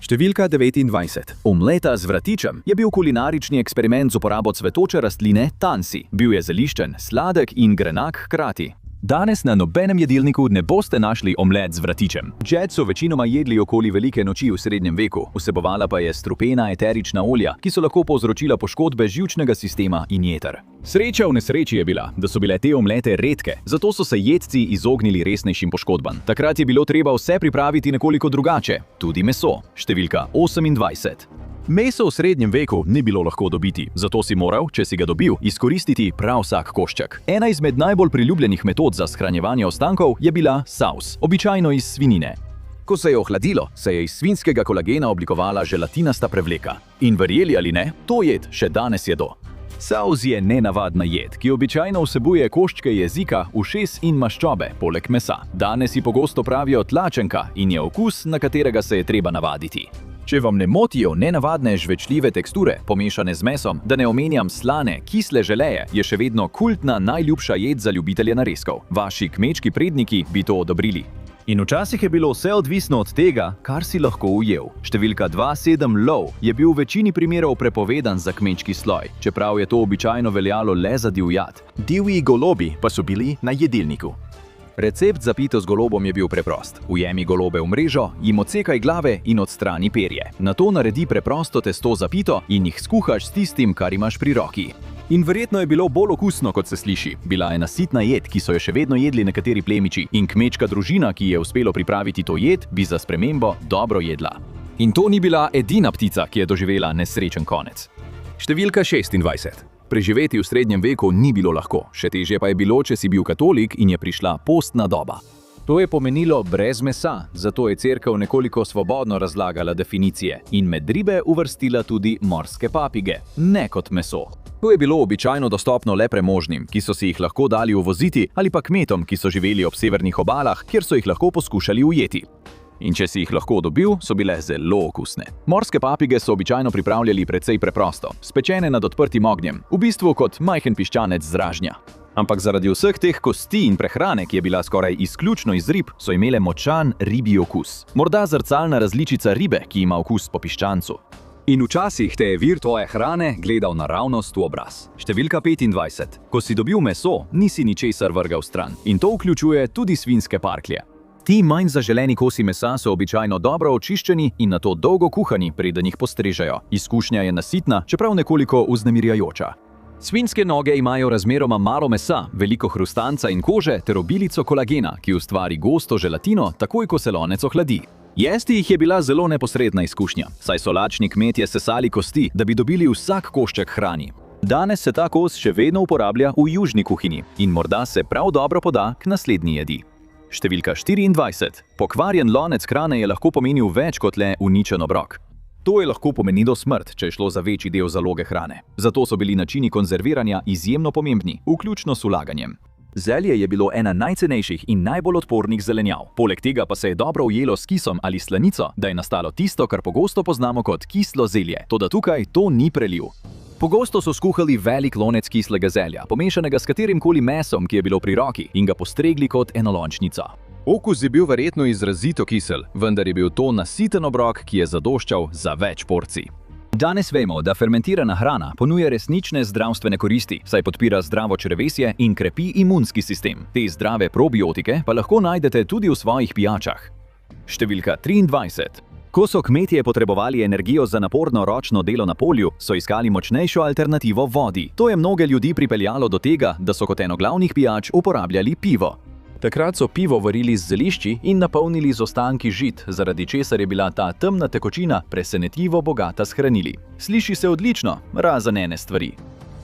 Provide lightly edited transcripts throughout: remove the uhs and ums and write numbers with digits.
Številka 29. Omleta z vratičem je bil kulinarični eksperiment z uporabo cvetoče rastline tansi. Bil je zeliščen, sladek in grenak hkrati. Danes na nobenem jedilniku ne boste našli omlet z vratičem. Džet so večinoma jedli okoli velike noči v srednjem veku, vsebovala pa je strupena eterična olja, ki so lahko povzročila poškodbe živčnega sistema in jeter. Sreča v nesreči je bila, da so bile te omlete redke, zato so se jedci izognili resnejšim poškodbam. Takrat je bilo treba vse pripraviti nekoliko drugače, tudi meso. Številka 28. Meso v srednjem veku ni bilo lahko dobiti, zato si moral, če si ga dobil, izkoristiti prav vsak košček. Ena izmed najbolj priljubljenih metod za shranjevanje ostankov je bila saus, običajno iz svinjine. Ko se je ohladilo, se je iz svinjskega kolagena oblikovala želatinasta prevleka. In verjeli ali ne, to jed še danes jedo. Saus je nenavadna jed, ki običajno vsebuje koščke jezika, ušes in maščobe, poleg mesa. Danes ji pogosto pravijo tlačenka in je okus, na katerega se je treba navaditi. Če vam ne motijo nenavadne žvečljive teksture, pomešane z mesom, da ne omenjam slane, kisle želeje, je še vedno kultna najljubša jed za ljubitelje narezkov. Vaši kmečki predniki bi to odobrili. In včasih je bilo vse odvisno od tega, kar si lahko ujel. Številka 27 lov je bil v večini primerov prepovedan za kmečki sloj, čeprav je to običajno veljalo le za divjad. Divji golobi pa so bili na jedilniku. Recept za pito z golobom je bil preprost. Ujemi golobe v mrežo, jim odsekaj glave in odstrani perje. Nato naredi preprosto testo za pito in jih skuhaš s tistim, kar imaš pri roki. In verjetno je bilo bolj okusno, kot se sliši. Bila je nasitna jed, ki so jo še vedno jedli nekateri plemiči, in kmečka družina, ki je uspelo pripraviti to jed, bi za spremembo dobro jedla. In to ni bila edina ptica, ki je doživela nesrečen konec. Številka 26. Preživeti v srednjem veku ni bilo lahko, še težje pa je bilo, če si bil katolik in je prišla postna doba. To je pomenilo brez mesa, zato je cerkev nekoliko svobodno razlagala definicije in med ribe uvrstila tudi morske papige, ne kot meso. To je bilo običajno dostopno le premožnim, ki so si jih lahko dali uvoziti, ali pa kmetom, ki so živeli ob severnih obalah, kjer so jih lahko poskušali ujeti. In če si jih lahko dobil, so bile zelo okusne. Morske papige so običajno pripravljali precej preprosto, spečene nad odprtim ognjem, v bistvu kot majhen piščanec z ražnja. Ampak zaradi vseh teh kosti in prehrane, ki je bila skoraj izključno iz rib, so imele močan ribji okus. Morda zrcalna različica ribe, ki ima okus po piščancu. In včasih te je vir tvoje hrane gledal naravnost v obraz. Številka 25. Ko si dobil meso, nisi ničesar vrgal stran. In to vključuje tudi svinjske parklje. Ti manj zaželeni kosi mesa so običajno dobro očiščeni in nato dolgo kuhani, preden jih postrežejo. Izkušnja je nasitna, čeprav nekoliko vznemirjajoča. Svinjske noge imajo razmeroma malo mesa, veliko hrustanca in kože ter obilico kolagena, ki ustvari gosto želatino, takoj ko se lonec ohladi. Jesti jih je bila zelo neposredna izkušnja, saj so lačni kmetje sesali kosti, da bi dobili vsak košček hrani. Danes se ta kos še vedno uporablja v južni kuhinji in morda se prav dobro poda k naslednji jedi. Številka 24. Pokvarjen lonec hrane je lahko pomenil več kot le uničen obrok. To je lahko pomenilo smrt, če je šlo za večji del zaloge hrane. Zato so bili načini konzerviranja izjemno pomembni, vključno s vlaganjem. Zelje je bilo ena najcenejših in najbolj odpornih zelenjav. Poleg tega pa se je dobro ujelo s kisom ali slanico, da je nastalo tisto, kar pogosto poznamo kot kislo zelje. Toda tukaj to ni preliv. Pogosto so skuhali velik lonec kislega zelja, pomešanega s katerimkoli mesom, ki je bilo pri roki, in ga postregli kot enolončnico. Okus je bil verjetno izrazito kisel, vendar je bil to nasiten obrok, ki je zadoščal za več porcij. Danes vemo, da fermentirana hrana ponuja resnične zdravstvene koristi, saj podpira zdravo črevesje in krepi imunski sistem. Te zdrave probiotike pa lahko najdete tudi v svojih pijačah. Številka 23. Ko so kmetje potrebovali energijo za naporno ročno delo na polju, so iskali močnejšo alternativo vodi. To je mnoge ljudi pripeljalo do tega, da so kot eno glavnih pijač uporabljali pivo. Takrat so pivo varili z zelišči in napolnili z ostanki žit, zaradi česar je bila ta temna tekočina presenetljivo bogata s hranili. Sliši se odlično, razen ene stvari.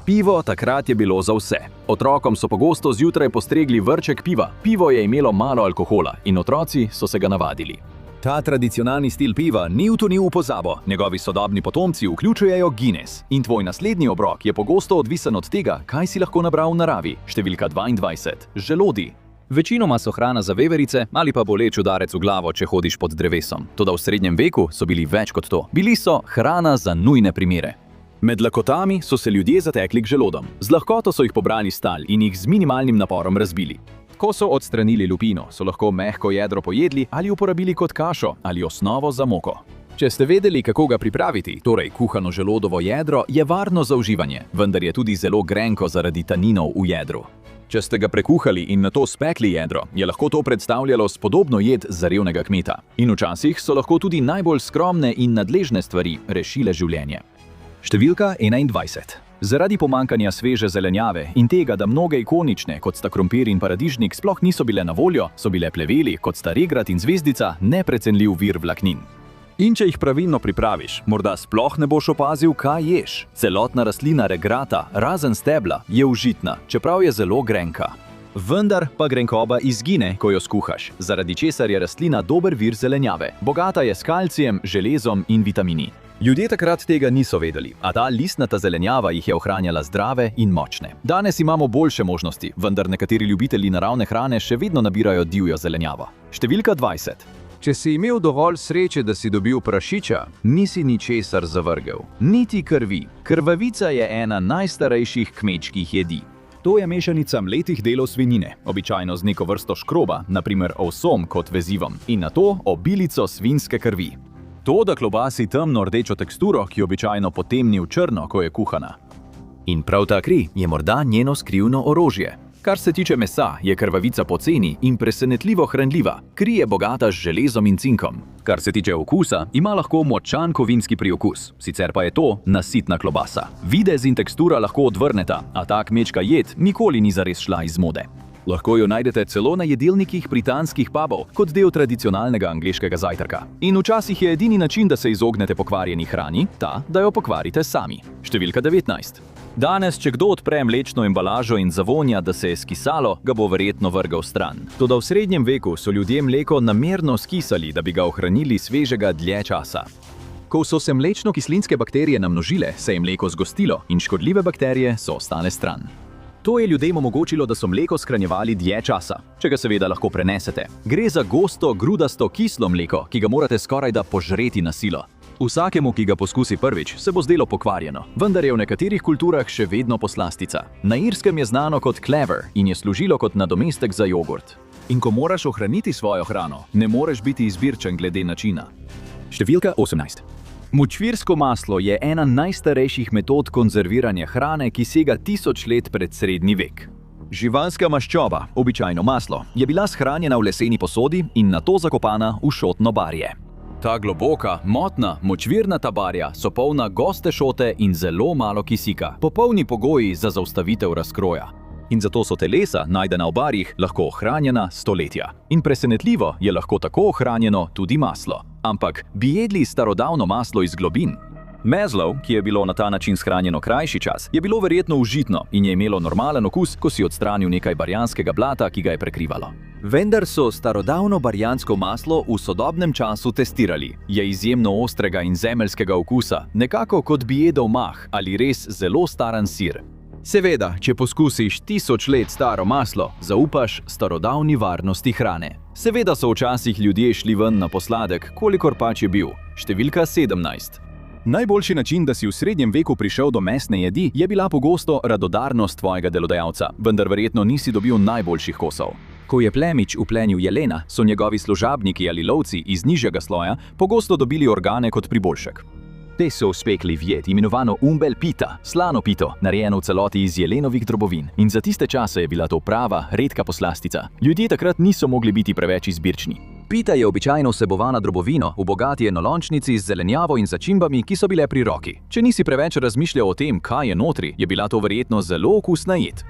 Pivo takrat je bilo za vse. Otrokom so pogosto zjutraj postregli vrček piva. Pivo je imelo malo alkohola in otroci so se ga navadili. Ta tradicionalni stil piva ni utonil v pozabo, njegovi sodobni potomci vključujejo Guinness. In tvoj naslednji obrok je pogosto odvisen od tega, kaj si lahko nabral v naravi. Številka 22. Želodi. Večinoma so hrana za veverice ali pa boleč udarec v glavo, če hodiš pod drevesom. Toda v srednjem veku so bili več kot to. Bili so hrana za nujne primere. Med lakotami so se ljudje zatekli k želodom. Z lahkoto so jih pobrali s tal in jih z minimalnim naporom razbili. Ko so odstranili lupino, so lahko mehko jedro pojedli ali uporabili kot kašo ali osnovo za moko. Če ste vedeli, kako ga pripraviti, torej kuhano želodovo jedro, je varno za uživanje, vendar je tudi zelo grenko zaradi taninov v jedru. Če ste ga prekuhali in nato spekli jedro, je lahko to predstavljalo spodobno jed za revnega kmeta. In včasih so lahko tudi najbolj skromne in nadležne stvari rešile življenje. Številka 21. Zaradi pomankanja sveže zelenjave in tega, da mnoge ikonične, kot sta krompir in paradižnik, sploh niso bile na voljo, so bile pleveli, kot sta regrat in zvezdica, neprecenljiv vir vlaknin. In če jih pravilno pripraviš, morda sploh ne boš opazil, kaj ješ. Celotna rastlina regrata, razen stebla, je užitna, čeprav je zelo grenka. Vendar pa grenkoba izgine, ko jo skuhaš, zaradi česar je rastlina dober vir zelenjave. Bogata je s kalcijem, železom in vitamini. Ljudje takrat tega niso vedeli, a ta listnata zelenjava jih je ohranjala zdrave in močne. Danes imamo boljše možnosti, vendar nekateri ljubitelji naravne hrane še vedno nabirajo divjo zelenjavo. Številka 20. Če si imel dovolj sreče, da si dobil prašiča, nisi ničesar zavrgel. Niti krvi. Krvavica je ena najstarejših kmečkih jedi. To je mešanica mletih delov svinjine, običajno z neko vrsto škroba, naprimer ovsom kot vezivom, in nato obilico svinjske krvi. To, da klobasi temno rdečo teksturo, ki običajno potemni v črno, ko je kuhana. In prav ta kri je morda njeno skrivno orožje. Kar se tiče mesa, je krvavica poceni in presenetljivo hranljiva. Kri je bogata z železom in cinkom. Kar se tiče okusa, ima lahko močan kovinski priokus, sicer pa je to nasitna klobasa. Videz in tekstura lahko odvrneta, a ta kmečka jed nikoli ni zares šla iz mode. Lahko jo najdete celo na jedilnikih britanskih pubov, kot del tradicionalnega angleškega zajtrka. In včasih je edini način, da se izognete pokvarjeni hrani, ta, da jo pokvarite sami. Številka 19. Danes, če kdo odpre mlečno embalažo in zavonja, da se je skisalo, ga bo verjetno vrgel stran. Toda v srednjem veku so ljudje mleko namerno skisali, da bi ga ohranili svežega dlje časa. Ko so se mlečno-kislinske bakterije namnožile, se je mleko zgostilo in škodljive bakterije so ostale stran. To je ljudem omogočilo, da so mleko shranjevali dlje časa, če ga seveda lahko prenesete. Gre za gosto, grudasto, kislo mleko, ki ga morate skorajda požreti na silo. Vsakemu, ki ga poskusi prvič, se bo zdelo pokvarjeno, vendar je v nekaterih kulturah še vedno poslastica. Na Irskem je znano kot clever in je služilo kot nadomestek za jogurt. In ko moraš ohraniti svojo hrano, ne moreš biti izbirčen glede načina. Številka 18. Močvirsko maslo je ena najstarejših metod konzerviranja hrane, ki sega 1000 let pred srednji vek. Živalska maščoba, običajno maslo, je bila shranjena v leseni posodi in nato zakopana v šotno barje. Ta globoka, motna, močvirnata barja so polna goste šote in zelo malo kisika, popolni pogoji za zaustavitev razkroja. In zato so telesa, najdena v barjih, lahko ohranjena stoletja. In presenetljivo je lahko tako ohranjeno tudi maslo. Ampak bi jedli starodavno maslo iz globin? Mezlo, ki je bilo na ta način shranjeno krajši čas, je bilo verjetno užitno in je imelo normalen okus, ko si odstranil nekaj barjanskega blata, ki ga je prekrivalo. Vendar so starodavno barjansko maslo v sodobnem času testirali. Je izjemno ostrega in zemeljskega okusa, nekako kot bi jedel mah ali res zelo staran sir. Seveda, če poskusiš 1000 let staro maslo, zaupaš starodavni varnosti hrane. Seveda so včasih ljudje šli ven na posladek, kolikor pač je bil. Številka 17. Najboljši način, da si v srednjem veku prišel do mesne jedi, je bila pogosto radodarnost tvojega delodajalca, vendar verjetno nisi dobil najboljših kosov. Ko je plemič uplenil jelena, so njegovi služabniki ali lovci iz nižjega sloja pogosto dobili organe kot priboljšek. Te so spekli v jed, imenovano umbel pita, slano pito, narejeno v celoti iz jelenovih drobovin. In za tiste čase je bila to prava, redka poslastica. Ljudje takrat niso mogli biti preveč izbirčni. Pita je običajno vsebovana drobovino v bogati enolončnici z zelenjavo in začimbami, ki so bile pri roki. Če nisi preveč razmišljal o tem, kaj je notri, je bila to verjetno zelo okusna jed.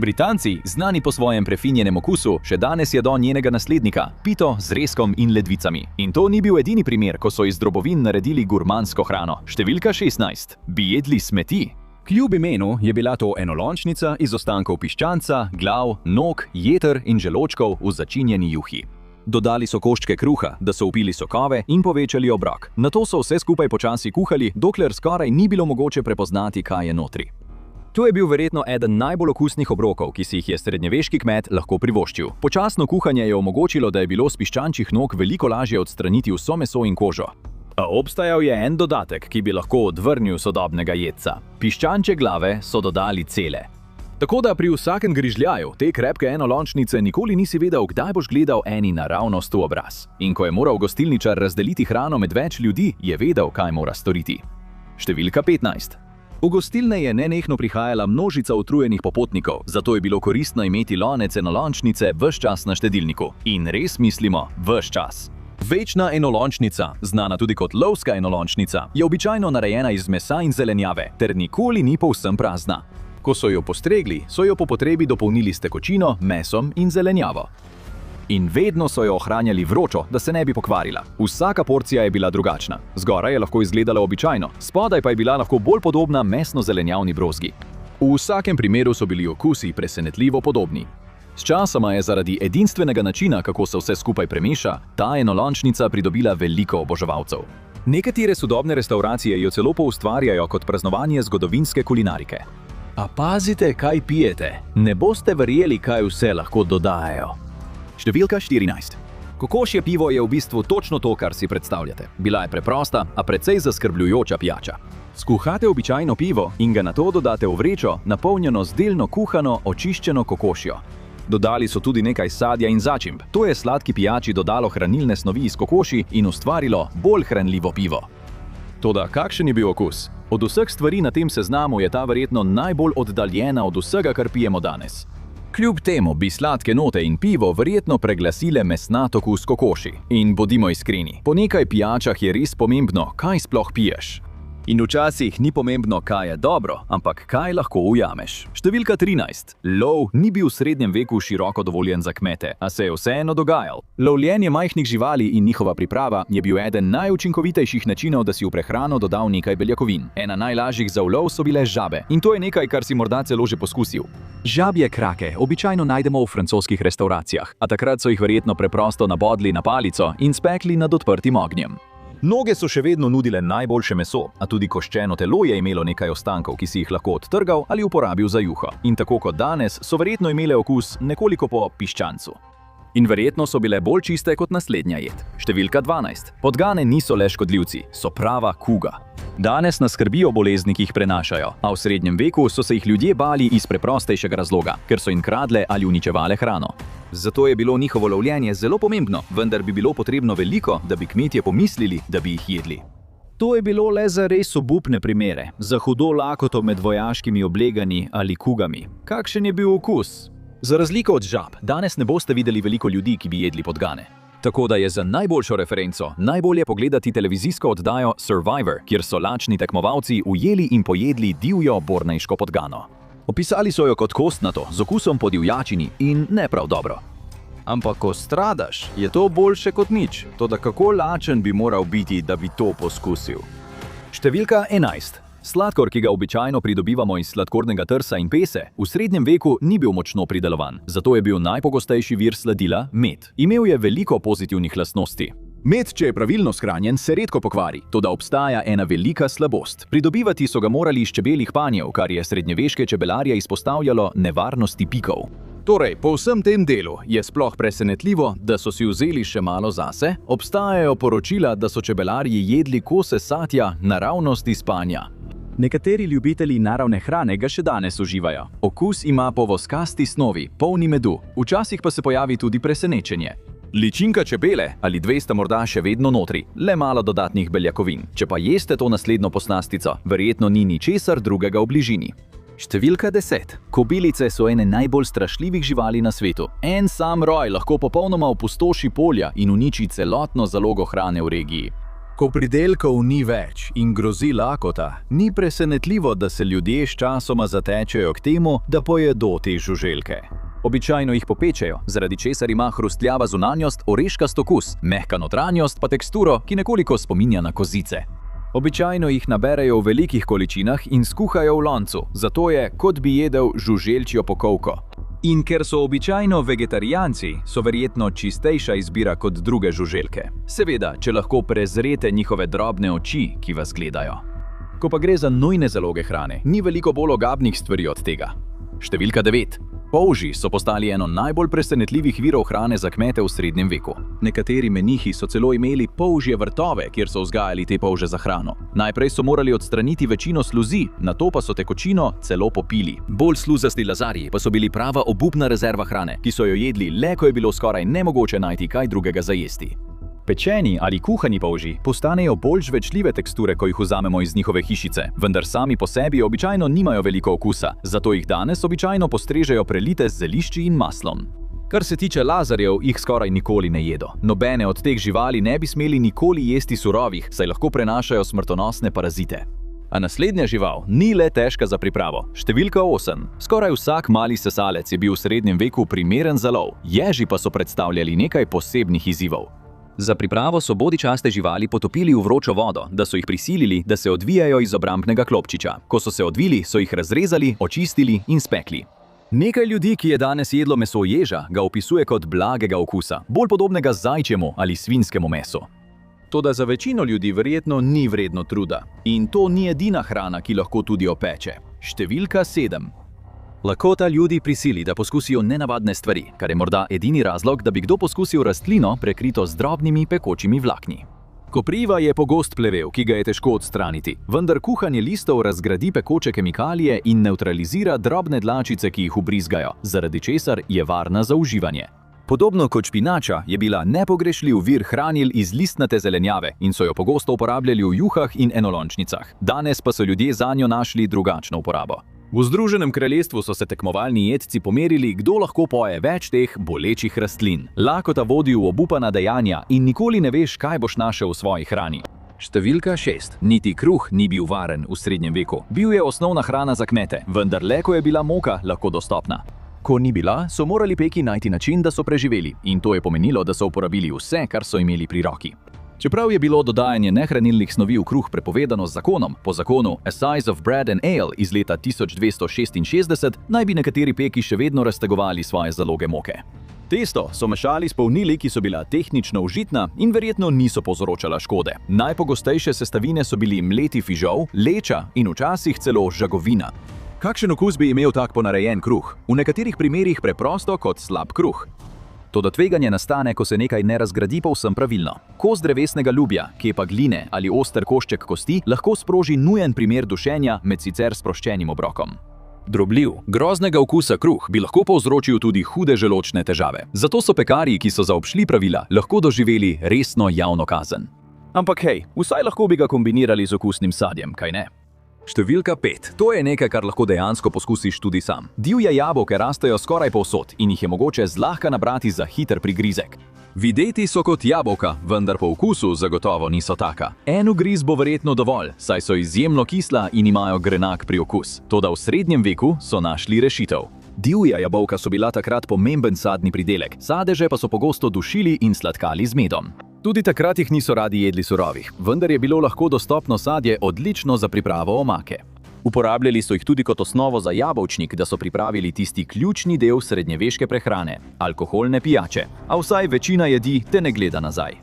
Britanci, znani po svojem prefinjenem okusu, še danes jedo njenega naslednika, pito z rezkom in ledvicami. In to ni bil edini primer, ko so iz drobovin naredili gurmansko hrano. Številka 16. Bi jedli smeti? Kljub imenu je bila to enolončnica iz ostankov piščanca, glav, nog, jeter in želočkov v začinjeni juhi. Dodali so koščke kruha, da so vpili sokove in povečali obrok. Nato so vse skupaj počasi kuhali, dokler skoraj ni bilo mogoče prepoznati, kaj je notri. To je bil verjetno eden najbolj okusnih obrokov, ki si jih je srednjeveški kmet lahko privoščil. Počasno kuhanje je omogočilo, da je bilo s piščančjih nog veliko lažje odstraniti vso meso in kožo. A obstajal je en dodatek, ki bi lahko odvrnil sodobnega jedca. Piščančje glave so dodali cele. Tako da pri vsakem grižljaju te krepke enolončnice nikoli nisi vedel, kdaj boš gledal eni naravnost v obraz. In ko je moral gostilničar razdeliti hrano med več ljudi, je vedel, kaj mora storiti. Številka 15. V gostilne je nenehno prihajala množica utrujenih popotnikov, zato je bilo koristno imeti lonec enolončnice ves čas na štedilniku. In res mislimo, ves čas. Večna enolončnica, znana tudi kot lovska enolončnica, je običajno narejena iz mesa in zelenjave, ter nikoli ni povsem prazna. Ko so jo postregli, so jo po potrebi dopolnili s tekočino, mesom in zelenjavo. In vedno so jo ohranjali vročo, da se ne bi pokvarila. Vsaka porcija je bila drugačna. Zgoraj je lahko izgledala običajno, spodaj pa je bila lahko bolj podobna mesno-zelenjavni brozgi. V vsakem primeru so bili okusi presenetljivo podobni. Sčasoma je zaradi edinstvenega načina, kako se vse skupaj premeša, ta enolončnica pridobila veliko oboževalcev. Nekatere sodobne restauracije jo celo poustvarjajo kot praznovanje zgodovinske kulinarike. A pazite, kaj pijete. Ne boste verjeli, kaj vse lahko dodajajo. Številka 14. Kokošje pivo je v bistvu točno to, kar si predstavljate. Bila je preprosta, a precej zaskrbljujoča pijača. Skuhate običajno pivo in ga nato dodate v vrečo, napolnjeno z delno kuhano, očiščeno kokošjo. Dodali so tudi nekaj sadja in začimb. To je sladki pijači dodalo hranilne snovi iz kokoši in ustvarilo bolj hranljivo pivo. Toda kakšen je bil okus? Od vseh stvari na tem seznamu je ta verjetno najbolj oddaljena od vsega, kar pijemo danes. Kljub temu bi sladke note in pivo verjetno preglasile mesnat okus kokoši. In bodimo iskreni, po nekaj pijačah je res pomembno, kaj sploh piješ. In včasih ni pomembno, kaj je dobro, ampak kaj lahko ujameš. Številka 13. Lov ni bil v srednjem veku široko dovoljen za kmete, a se je vseeno dogajal. Lovljenje majhnih živali in njihova priprava je bil eden najučinkovitejših načinov, da si v prehrano dodal nekaj beljakovin. Ena najlažjih za ulov so bile žabe. In to je nekaj, kar si morda celo že poskusil. Žabje krake običajno najdemo v francoskih restauracijah, a takrat so jih verjetno preprosto nabodli na palico in spekli nad odprtim ognjem. Noge so še vedno nudile najboljše meso, a tudi koščeno telo je imelo nekaj ostankov, ki si jih lahko odtrgal ali uporabil za juho. In tako kot danes, so verjetno imele okus nekoliko po piščancu. In verjetno so bile bolj čiste kot naslednja jed. Številka 12. Podgane niso le škodljivci, so prava kuga. Danes nas skrbijo bolezni, ki jih prenašajo, a v srednjem veku so se jih ljudje bali iz preprostejšega razloga, ker so jim kradle ali uničevale hrano. Zato je bilo njihovo lovljenje zelo pomembno, vendar bi bilo potrebno veliko, da bi kmetje pomislili, da bi jih jedli. To je bilo le za res obupne primere, za hudo lakoto med vojaškimi obleganji ali kugami. Kakšen je bil okus? Za razliko od žab, danes ne boste videli veliko ljudi, ki bi jedli podgane. Tako da je za najboljšo referenco najbolje pogledati televizijsko oddajo Survivor, kjer so lačni tekmovalci ujeli in pojedli divjo bornejško podgano. Opisali so jo kot kostnato, z okusom po divjačini in ne prav dobro. Ampak ko stradaš, je to boljše kot nič. Toda kako lačen bi moral biti, da bi to poskusil? Številka 11. Sladkor, ki ga običajno pridobivamo iz sladkornega trsa in pese, v srednjem veku ni bil močno pridelovan, zato je bil najpogostejši vir sladila med. Imel je veliko pozitivnih lastnosti. Med, če je pravilno shranjen, se redko pokvari, toda obstaja ena velika slabost. Pridobivati so ga morali iz čebeljih panjev, kar je srednjeveške čebelarje izpostavljalo nevarnosti pikov. Torej, po vsem tem delu je sploh presenetljivo, da so si vzeli še malo zase. Obstajajo poročila, da so čebelarji jedli kose satja naravnost iz panja. Nekateri ljubitelji naravne hrane ga še danes uživajo. Okus ima po voskasti snovi, polni medu, včasih pa se pojavi tudi presenečenje. Ličinka čebele ali dve sta morda še vedno notri, le malo dodatnih beljakovin. Če pa jeste to naslednjo posnastico, verjetno ni ničesar drugega v bližini. Številka 10. Kobilice so ene najbolj strašljivih živali na svetu. En sam roj lahko popolnoma opustoši polja in uniči celotno zalogo hrane v regiji. Ko pridelkov ni več in grozi lakota, ni presenetljivo, da se ljudje sčasoma zatečejo k temu, da pojedo te žuželke. Običajno jih popečejo, zaradi česar ima hrustljava zunanjost oreškast okus, mehka notranjost pa teksturo, ki nekoliko spominja na kozice. Običajno jih naberejo v velikih količinah in skuhajo v loncu, zato je, kot bi jedel žuželčjo pokovko. In ker so običajno vegetarijanci, so verjetno čistejša izbira kot druge žuželke. Seveda, če lahko prezrete njihove drobne oči, ki vas gledajo. Ko pa gre za nujne zaloge hrane, ni veliko bolj ogabnih stvari od tega. Številka 9. Polži so postali eno najbolj presenetljivih virov hrane za kmete v srednjem veku. Nekateri menihi so celo imeli polžje vrtove, kjer so vzgajali te polže za hrano. Najprej so morali odstraniti večino sluzi, nato pa so tekočino celo popili. Bolj sluzasti lazarji pa so bili prava obupna rezerva hrane, ki so jo jedli le, ko je bilo skoraj nemogoče najti kaj drugega za jesti. Pečeni ali kuhani polži postanejo bolj žvečljive teksture, ko jih vzamemo iz njihove hišice, vendar sami po sebi običajno nimajo veliko okusa, zato jih danes običajno postrežejo prelite z zelišči in maslom. Kar se tiče lazarjev, jih skoraj nikoli ne jedo. Nobene od teh živali ne bi smeli nikoli jesti surovih, saj lahko prenašajo smrtonosne parazite. A naslednja žival ni le težka za pripravo. Številka 8. Skoraj vsak mali sesalec je bil v srednjem veku primeren za lov. Ježi pa so predstavljali nekaj posebnih izzivov. Za pripravo so bodičaste živali potopili v vročo vodo, da so jih prisilili, da se odvijajo iz obrambnega klobčiča. Ko so se odvili, so jih razrezali, očistili in spekli. Nekaj ljudi, ki je danes jedlo meso ježa, ga opisuje kot blagega okusa, bolj podobnega zajčjemu ali svinjskemu mesu. Toda za večino ljudi verjetno ni vredno truda. In to ni edina hrana, ki lahko tudi opeče. Številka 7. Lakota ljudi prisili, da poskusijo nenavadne stvari, kar je morda edini razlog, da bi kdo poskusil rastlino prekrito z drobnimi pekočimi vlakni. Kopriva je pogost plevel, ki ga je težko odstraniti, vendar kuhanje listov razgradi pekoče kemikalije in nevtralizira drobne dlačice, ki jih ubrizgajo, zaradi česar je varna za uživanje. Podobno kot špinača je bila nepogrešljiv vir hranil iz listnate zelenjave in so jo pogosto uporabljali v juhah in enolončnicah. Danes pa so ljudje zanjo našli drugačno uporabo. V Združenem kraljestvu so se tekmovalni jedci pomerili, kdo lahko poje več teh bolečih rastlin. Lakota vodi v obupana dejanja in nikoli ne veš, kaj boš našel v svoji hrani. Številka 6. Niti kruh ni bil varen v srednjem veku. Bil je osnovna hrana za kmete, vendar le ko je bila moka lahko dostopna. Ko ni bila, so morali peki najti način, da so preživeli, in to je pomenilo, da so uporabili vse, kar so imeli pri roki. Čeprav je bilo dodajanje nehranilnih snovi v kruh prepovedano z zakonom, po zakonu A Size of Bread and Ale iz leta 1266, naj bi nekateri peki še vedno raztegovali svoje zaloge moke. Testo so mešali s polnili, ki so bila tehnično užitna in verjetno niso povzročala škode. Najpogostejše sestavine so bili mleti fižol, leča in včasih celo žagovina. Kakšen okus bi imel tak ponarejen kruh? V nekaterih primerih preprosto kot slab kruh. Toda tveganje nastane, ko se nekaj ne razgradi povsem pravilno. Kost drevesnega lubja, kepa gline ali oster košček kosti lahko sproži nujen primer dušenja med sicer sproščenim obrokom. Drobljiv, groznega okusa kruh bi lahko povzročil tudi hude želodčne težave. Zato so pekarji, ki so zaobšli pravila, lahko doživeli resno javno kazen. Ampak hej, vsaj lahko bi ga kombinirali z okusnim sadjem, kaj ne? Številka 5. To je nekaj, kar lahko dejansko poskusiš tudi sam. Divje jabolke rastejo skoraj povsod in jih je mogoče zlahka nabrati za hiter prigrizek. Videti so kot jabolka, vendar po okusu zagotovo niso taka. En ugriz bo verjetno dovolj, saj so izjemno kisla in imajo grenak priokus. Toda v srednjem veku so našli rešitev. Divja jabolka so bila takrat pomemben sadni pridelek, sadeže pa so pogosto dušili in sladkali z medom. Tudi takrat jih niso radi jedli surovih, vendar je bilo lahko dostopno sadje odlično za pripravo omake. Uporabljali so jih tudi kot osnovo za jabolčnik, da so pripravili tisti ključni del srednjeveške prehrane – alkoholne pijače, a vsaj večina jedi te ne gleda nazaj.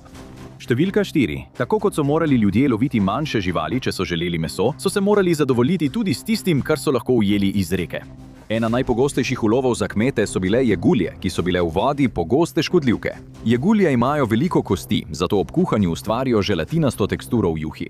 Številka 4. Tako kot so morali ljudje loviti manjše živali, če so želeli meso, so se morali zadovoljiti tudi s tistim, kar so lahko ujeli iz reke. Ena najpogostejših ulovov za kmete so bile jegulje, ki so bile v vodi pogoste škodljivke. Jegulje imajo veliko kosti, zato ob kuhanju ustvarijo želatinasto teksturo v juhi.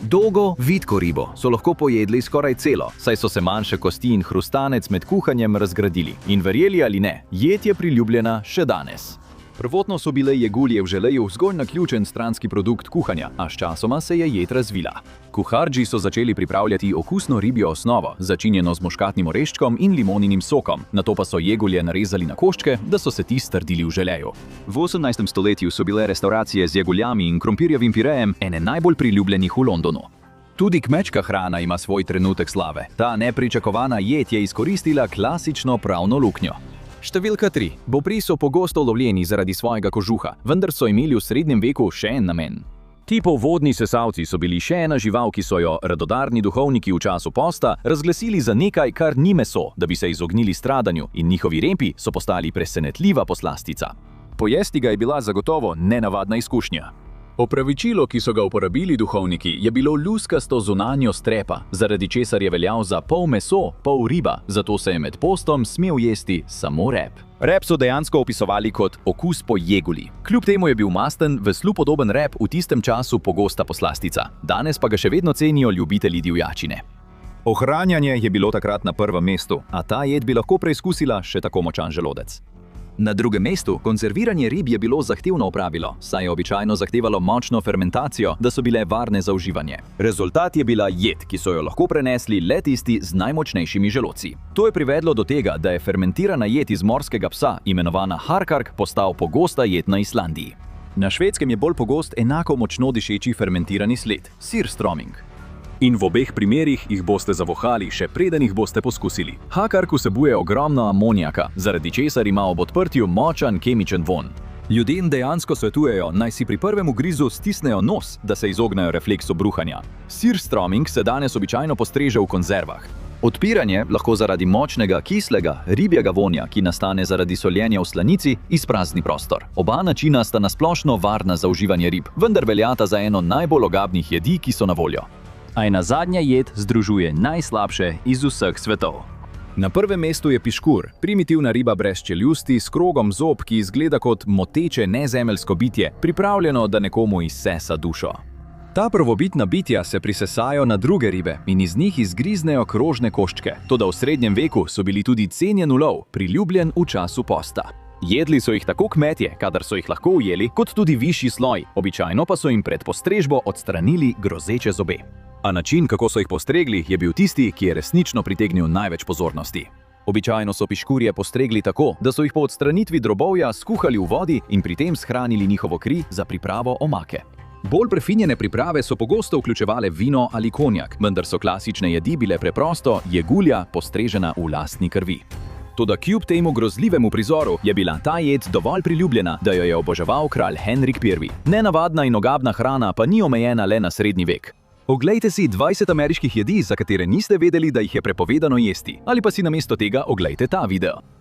Dolgo, vitko ribo so lahko pojedli skoraj celo, saj so se manjše kosti in hrustanec med kuhanjem razgradili. In verjeli ali ne, jed je priljubljena še danes. Prvotno so bile jegulje v želeju zgolj naključen stranski produkt kuhanja, a sčasoma se je jed razvila. Kuhardži so začeli pripravljati okusno ribjo osnovo, začinjeno z muškatnim oreščkom in limoninim sokom, nato pa so jegulje narezali na koščke, da so se ti strdili v želeju. V 18. stoletju so bile restauracije z jeguljami in krompirjevim pirejem ene najbolj priljubljenih v Londonu. Tudi kmečka hrana ima svoj trenutek slave. Ta nepričakovana jed je izkoristila klasično pravno luknjo. Številka 3. Bobri so pogosto lovljeni zaradi svojega kožuha, vendar so imeli v srednjem veku še en namen. Ti podvodni sesalci so bili še ena žival, ki so jo radodarni duhovniki v času posta razglasili za nekaj, kar ni meso, da bi se izognili stradanju, in njihovi rempi so postali presenetljiva poslastica. Pojesti ga je bila zagotovo nenavadna izkušnja. Opravičilo, ki so ga uporabili duhovniki, je bilo luskasto zunanjo strepa, zaradi česar je veljal za pol meso, pol riba, zato se je med postom smel jesti samo rep. Rep so dejansko opisovali kot okus po jeguli. Kljub temu je bil masten, veslu podoben rep v tistem času pogosta poslastica. Danes pa ga še vedno cenijo ljubitelji divjačine. Ohranjanje je bilo takrat na prvem mestu, a ta jed bi lahko preizkusila še tako močan želodec. Na drugem mestu, konzerviranje rib je bilo zahtevno opravilo, saj je običajno zahtevalo močno fermentacijo, da so bile varne za uživanje. Rezultat je bila jed, ki so jo lahko prenesli le tisti z najmočnejšimi želodci. To je privedlo do tega, da je fermentirana jed iz morskega psa, imenovana harkark, postal pogosta jed na Islandiji. Na Švedskem je bolj pogost enako močno dišeči fermentirani sled, surströmming. In v obeh primerih jih boste zavohali, še preden jih boste poskusili. Harkark vsebuje ogromno amonijaka, zaradi česar ima ob odprtju močan kemičen vonj. Ljudem dejansko svetujejo, naj si pri prvem ugrizu stisnejo nos, da se izognejo refleksu bruhanja. Surströmming se danes običajno postreže v konzervah. Odpiranje lahko zaradi močnega, kislega, ribjega vonja, ki nastane zaradi soljenja v slanici, izprazni prostor. Oba načina sta nasplošno varna za uživanje rib, vendar veljata za eno najbolj ogabnih jedi, ki so na voljo. A ena zadnja jed združuje najslabše iz vseh svetov. Na prvem mestu je piškur, primitivna riba brez čeljusti s krogom zob, ki izgleda kot moteče nezemeljsko bitje, pripravljeno, da nekomu izsesa dušo. Ta prvobitna bitja se prisesajo na druge ribe in iz njih izgriznejo krožne koščke, toda v srednjem veku so bili tudi cenjen ulov, priljubljen v času posta. Jedli so jih tako kmetje, kadar so jih lahko ujeli, kot tudi višji sloj, običajno pa so jim pred postrežbo odstranili grozeče zobe. A način, kako so jih postregli, je bil tisti, ki je resnično pritegnil največ pozornosti. Običajno so piškurje postregli tako, da so jih po odstranitvi drobovja skuhali v vodi in pri tem shranili njihovo kri za pripravo omake. Bolj prefinjene priprave so pogosto vključevale vino ali konjak, vendar so klasične jedi bile preprosto jegulja postrežena v lastni krvi. Toda kljub temu grozljivemu prizoru je bila ta jed dovolj priljubljena, da jo je oboževal kralj Henrik I. Nenavadna in ogabna hrana pa ni omejena le na srednji vek. Oglejte si 20 ameriških jedi, za katere niste vedeli, da jih je prepovedano jesti, ali pa si namesto tega oglejte ta video.